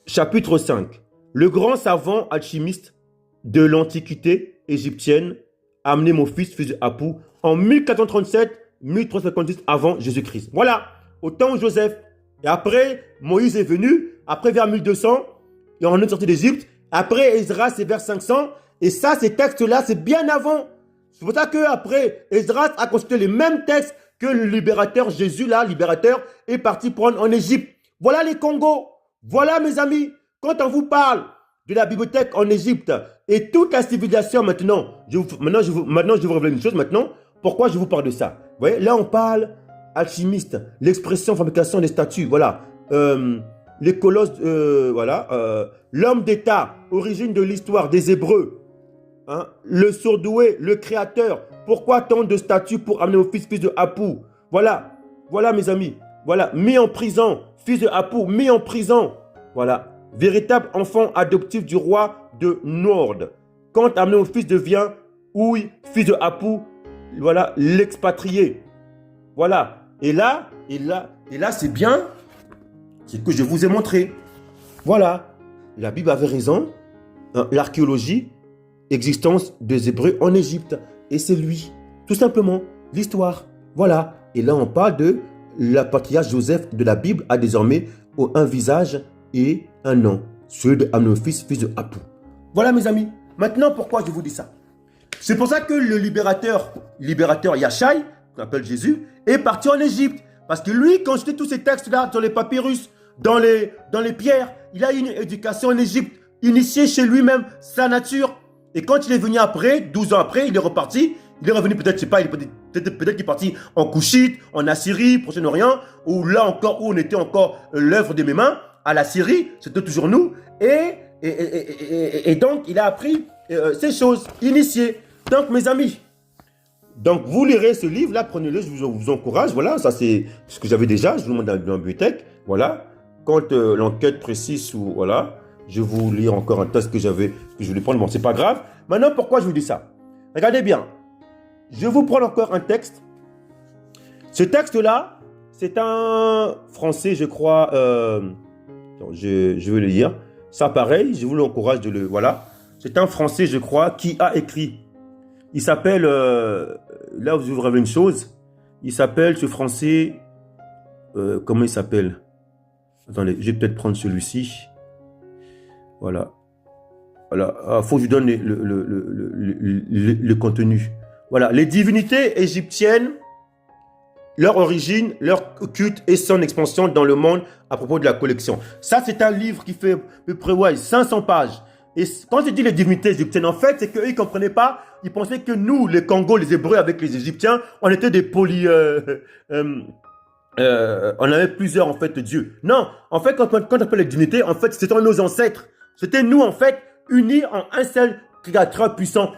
Chapitre 5. Le grand savant alchimiste de l'Antiquité égyptienne, Amnémophis, fils de Apou, en 1437-1356 avant Jésus-Christ. Voilà, au temps où Joseph. Et après, Moïse est venu, après vers 1200, et on est sorti d'Égypte. Après, Esdras, c'est vers 500. Et ça, ces textes-là, c'est bien avant. C'est pour ça qu'après, Esdras a consulté les mêmes textes que le libérateur Jésus, là, libérateur, est parti prendre en Égypte. Voilà les Congos. Voilà, mes amis. Quand on vous parle de la bibliothèque en Égypte et toute la civilisation maintenant, je vous révèle une chose maintenant. Pourquoi je vous parle de ça? Vous voyez, là, on parle alchimiste, l'expression, fabrication des statues, voilà. Les colosses, voilà. L'homme d'État, origine de l'histoire des Hébreux. Hein, le surdoué, le créateur. Pourquoi tant de statues pour amener au fils de Apou? Voilà, voilà mes amis. Voilà, mis en prison, fils de Apou, mis en prison. Voilà, véritable enfant adoptif du roi de Nord. Quand amené au fils devient Ouï, fils de Apou, voilà, l'expatrié. Voilà, et là, c'est bien ce que je vous ai montré. Voilà, la Bible avait raison. Hein, l'archéologie, existence des Hébreux en Égypte. Et c'est lui, tout simplement, l'histoire. Voilà. Et là, on parle de la patriarche Joseph de la Bible a désormais un visage et un nom. Celui de Amnémophis, fils de Apou. Voilà, mes amis. Maintenant, pourquoi je vous dis ça? C'est pour ça que le libérateur Yachai, qu'on appelle Jésus, est parti en Égypte. Parce que lui, quand je lis tous ces textes-là, dans les papyrus, dans les pierres, il a une éducation en Égypte, initié chez lui-même sa nature. Et quand il est venu après, 12 ans après, il est reparti. Il est revenu peut-être, je sais pas, peut-être qu'il est parti en Couchite, en Assyrie, Proche-Orient, où là encore, où on était encore l'œuvre de mes mains, à la Syrie, c'était toujours nous. Et donc, il a appris ces choses, initiées. Donc, mes amis, donc vous lirez ce livre-là, prenez-le, je vous encourage. Voilà, ça c'est ce que j'avais déjà, je vous demande dans la bibliothèque. Voilà, quand l'enquête précise, ou voilà, je vous lis encore un texte que je voulais prendre. Bon, c'est pas grave. Maintenant, pourquoi je vous dis ça? Regardez bien. Je vous prends encore un texte. Ce texte-là, c'est un français, je crois. Je vais le lire. Ça, pareil, je vous l'encourage de le. Voilà. C'est un français, je crois, qui a écrit. Il s'appelle. Là, vous ouvrez une chose. Il s'appelle, ce français. Comment il s'appelle? Attendez, je vais peut-être prendre celui-ci. Voilà. Voilà. Il faut que je vous donne le contenu. Voilà. Les divinités égyptiennes, leur origine, leur culte et son expansion dans le monde à propos de la collection. Ça, c'est un livre qui fait à peu près 500 pages. Et quand je dis les divinités égyptiennes, en fait, c'est qu'eux, ils ne comprenaient pas. Ils pensaient que nous, les Congos, les Hébreux, avec les Égyptiens, on était des on avait plusieurs, en fait, dieux. Non, en fait, quand on appelle les divinités, en fait, c'était nos ancêtres. C'était nous, en fait, unis en un seul créateur puissant.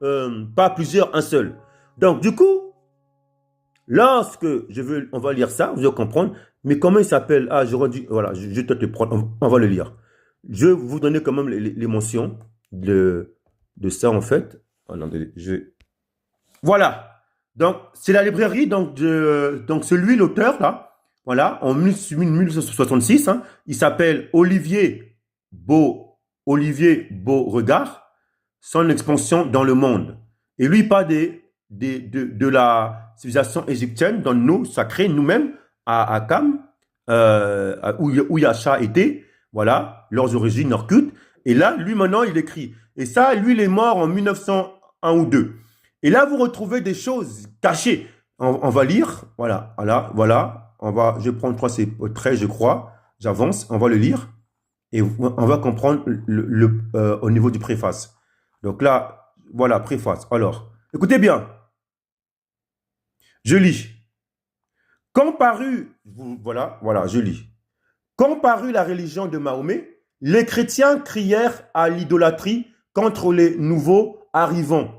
Pas plusieurs, un seul. Donc, du coup, lorsque on va lire ça, vous allez comprendre. Mais comment il s'appelle? Ah, j'aurais dû, voilà, je vais peut-être le prendre, on va le lire. Je vais vous donner quand même les mentions de ça, en fait. Voilà. Donc, c'est la librairie, donc celui, l'auteur, là. voilà, en 1966. Hein. Il s'appelle Olivier Beauregard, son expansion dans le monde. Et lui, il parle de la civilisation égyptienne dans nous, sacrée, nous-mêmes, à Kham, où Yacha était, voilà, leurs origines, leur culte. Et là, lui, maintenant, il écrit. Et ça, lui, il est mort en 1901 ou 2. Et là, vous retrouvez des choses cachées. On va lire, voilà. Je prends 3 traits, je crois. J'avance, on va le lire. Et on va comprendre au niveau du préface. Donc là, voilà, préface. Alors, écoutez bien. Je lis. Quand parut, voilà, je lis. Quand parut la religion de Mahomet, les chrétiens crièrent à l'idolâtrie contre les nouveaux arrivants.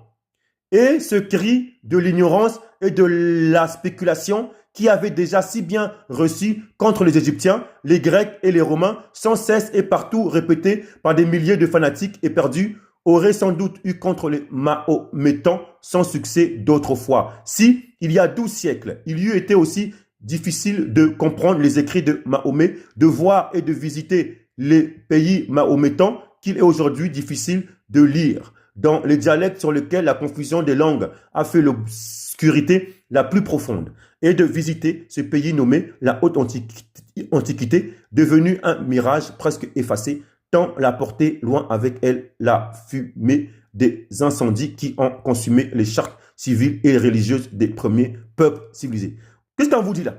Et ce cri de l'ignorance et de la spéculation qui avait déjà si bien reçu contre les Égyptiens, les Grecs et les Romains, sans cesse et partout répété par des milliers de fanatiques éperdus, aurait sans doute eu contre les Mahométans sans succès d'autrefois. Si, il y a 12 siècles, il y eût été aussi difficile de comprendre les écrits de Mahomet, de voir et de visiter les pays mahométans qu'il est aujourd'hui difficile de lire, dans les dialectes sur lesquels la confusion des langues a fait l'obscurité la plus profonde, et de visiter ce pays nommé la haute antiquité, devenu un mirage presque effacé, tant la portée loin avec elle la fumée des incendies qui ont consumé les chartes civiles et religieuses des premiers peuples civilisés. Qu'est-ce qu'on vous dit là?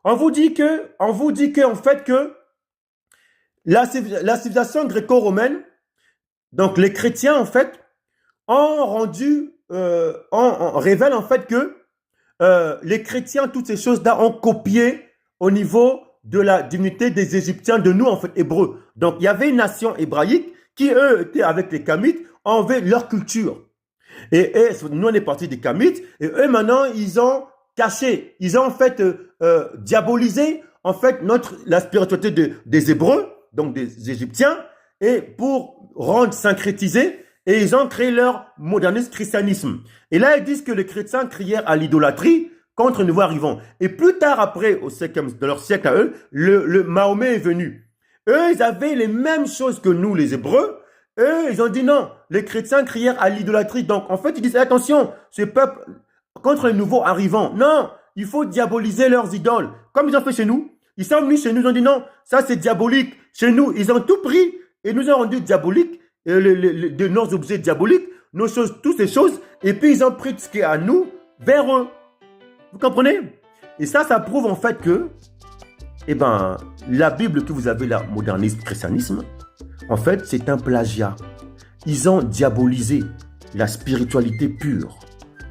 On vous dit en fait que la civilisation gréco-romaine, donc les chrétiens en fait, on révèle en fait que les chrétiens, toutes ces choses-là, ont copié au niveau de la divinité des Égyptiens, de nous en fait, Hébreux. Donc il y avait une nation hébraïque qui, eux, étaient avec les Kamites, avaient leur culture. Et nous, on est partis des Kamites, et eux, maintenant, ils ont caché, ils ont en fait diabolisé en fait la spiritualité des Hébreux, donc des Égyptiens, et pour rendre syncrétisé, et ils ont créé leur modernisme christianisme. Et là, ils disent que les chrétiens crièrent à l'idolâtrie contre un nouveau arrivant. Et plus tard, après, de leur siècle à eux, le Mahomet est venu. Eux, ils avaient les mêmes choses que nous, les Hébreux. Eux, ils ont dit non, les chrétiens crièrent à l'idolâtrie. Donc, en fait, ils disent attention, ce peuple, contre les nouveaux arrivants. Non, il faut diaboliser leurs idoles. Comme ils ont fait chez nous. Ils sont venus chez nous, ils ont dit non, ça c'est diabolique. Chez nous, ils ont tout pris et nous ont rendu diaboliques. De nos objets diaboliques, nos choses, toutes ces choses, et puis ils ont pris ce qui est à nous vers eux. Vous comprenez? Et ça prouve en fait que, la Bible que vous avez là, modernisme, christianisme, en fait, c'est un plagiat. Ils ont diabolisé la spiritualité pure.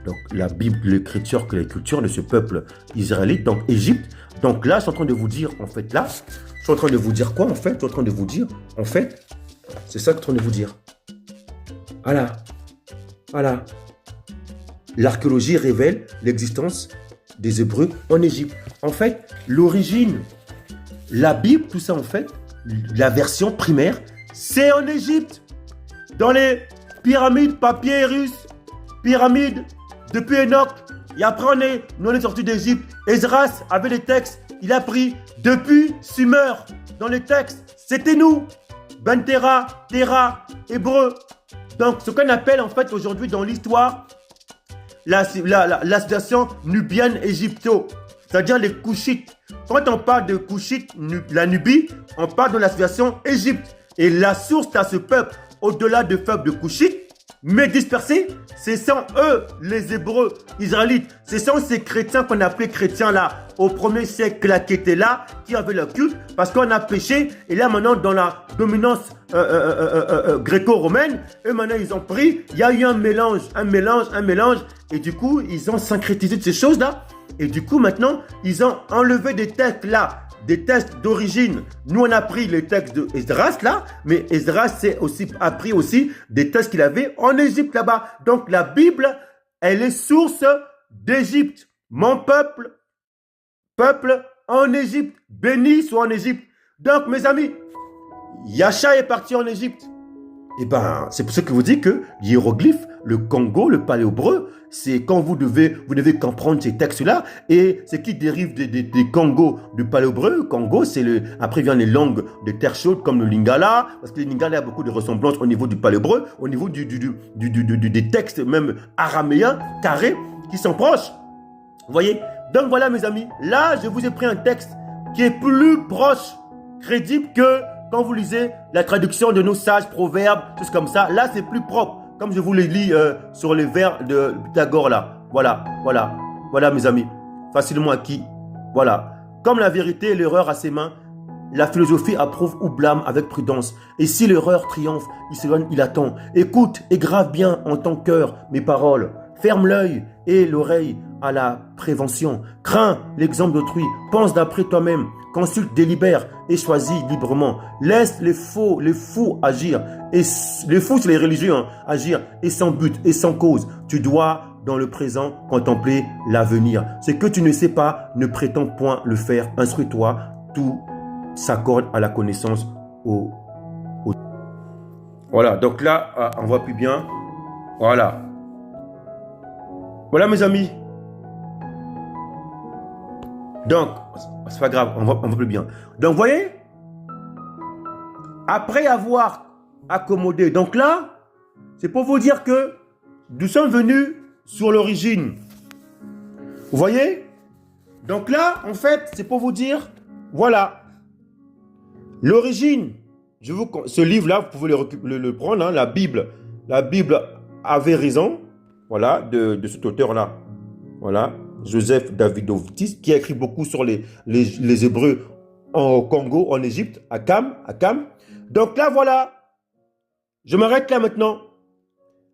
Donc, la Bible, l'écriture, les cultures de ce peuple israélite, donc Égypte. Donc là, je suis en train de vous dire, en fait, là, je suis en train de vous dire quoi, en fait? Je suis en train de vous dire, en fait, c'est ça que je suis en train de vous dire. Voilà. L'archéologie révèle l'existence des Hébreux en Égypte. En fait, l'origine, la Bible, tout ça en fait, la version primaire, c'est en Égypte. Dans les pyramides papyrus, pyramides depuis Enoch. Et après, nous on est sortis d'Égypte. Esdras avait des textes. Il a pris depuis Sumer dans les textes. C'était nous. Bentera, Terra, Hébreu. Donc, ce qu'on appelle en fait aujourd'hui dans l'histoire la situation nubienne égypto, c'est-à-dire les Couchites. Quand on parle de Couchites, la Nubie, on parle de la situation Égypte. Et la source à ce peuple, au-delà du peuple de Couchites, mais dispersés, ce sont eux, les Hébreux israélites. Ce sont ces chrétiens qu'on appelait chrétiens là, au 1er siècle là, qui étaient là, qui avaient leur culte, parce qu'on a péché. Et là maintenant, dans la dominance gréco-romaine, eux maintenant ils ont pris, il y a eu un mélange. Et du coup, ils ont syncrétisé de ces choses-là. Et du coup, maintenant, ils ont enlevé des textes là, des textes d'origine. Nous, on a pris les textes de Esdras là, mais Esdras a pris aussi des textes qu'il avait en Égypte là-bas. Donc, la Bible, elle est source d'Égypte. Mon peuple en Égypte, béni soit en Égypte. Donc, mes amis, Yacha est parti en Égypte. Et c'est pour ça que vous dites que l'hiéroglyphe, le Congo, le paléobreu, C'est quand vous devez comprendre ces textes-là. Et ce qui dérive des Congo, du paléobreu. Congo, après vient les langues de terre chaude comme le lingala. Parce que le lingala a beaucoup de ressemblances au niveau du paléobreu, au niveau des textes même araméens, carrés, qui sont proches. Vous voyez? Donc voilà mes amis, là je vous ai pris un texte qui est plus proche, crédible que quand vous lisez la traduction de nos sages proverbes, choses comme ça. Là c'est plus propre, comme je vous l'ai lu sur les vers de Pythagore là. Voilà mes amis, facilement acquis. Voilà, comme la vérité et l'erreur à ses mains, la philosophie approuve ou blâme avec prudence. Et si l'erreur triomphe, il s'éloigne, il attend. Écoute et grave bien en ton cœur mes paroles. Ferme l'œil et l'oreille à la prévention. Crains l'exemple d'autrui. Pense d'après toi-même. Consulte, délibère et choisis librement. Laisse les fous agir. Et les fous, c'est les religieux, hein, agir. Et sans but et sans cause. Tu dois, dans le présent, contempler l'avenir. Ce que tu ne sais pas, ne prétends point le faire. Instruis-toi. Tout s'accorde à la connaissance Voilà, donc là, on voit plus bien. Voilà. Voilà mes amis. Donc, c'est pas grave, on voit plus bien. Donc, vous voyez, après avoir accommodé, donc là, c'est pour vous dire que nous sommes venus sur l'origine. Vous voyez? Donc là, en fait, c'est pour vous dire, voilà, l'origine. Ce livre-là, vous pouvez le prendre, hein, la Bible. La Bible avait raison, voilà, de cet auteur-là. Voilà, Joseph Davidovtis, qui a écrit beaucoup sur les Hébreux au Congo, en Égypte, à Kam. Donc là, voilà, je m'arrête là maintenant.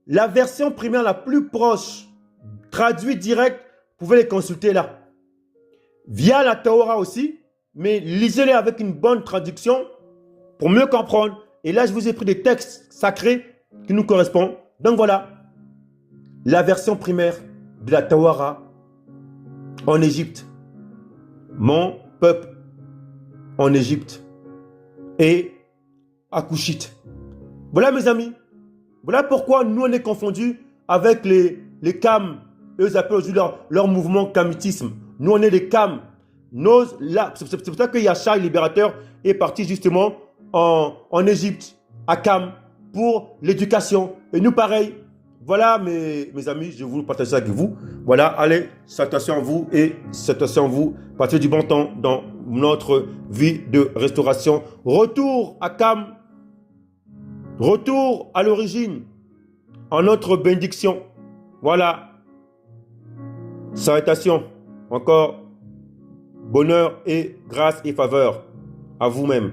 La version primaire la plus proche, traduite direct, vous pouvez les consulter là. Via la Torah aussi, mais lisez-les avec une bonne traduction pour mieux comprendre. Et là, je vous ai pris des textes sacrés qui nous correspondent. Donc voilà, la version primaire de la Torah en Égypte. Mon peuple en Égypte et à Couchite. Voilà mes amis. Voilà pourquoi nous on est confondus avec les Cam. Eux appellent aujourd'hui leur mouvement camitisme. Nous on est des Cam. C'est pour ça que Yachar, le libérateur, est parti justement en Égypte, à Cam, pour l'éducation. Et nous pareil. Voilà mes amis, je voulais partager ça avec vous. Voilà, allez, attention à vous et attention à vous. Passez du bon temps dans notre vie de restauration. Retour à Cam. Retour à l'origine. En notre bénédiction. Voilà. Salutation. Encore bonheur et grâce et faveur à vous-même.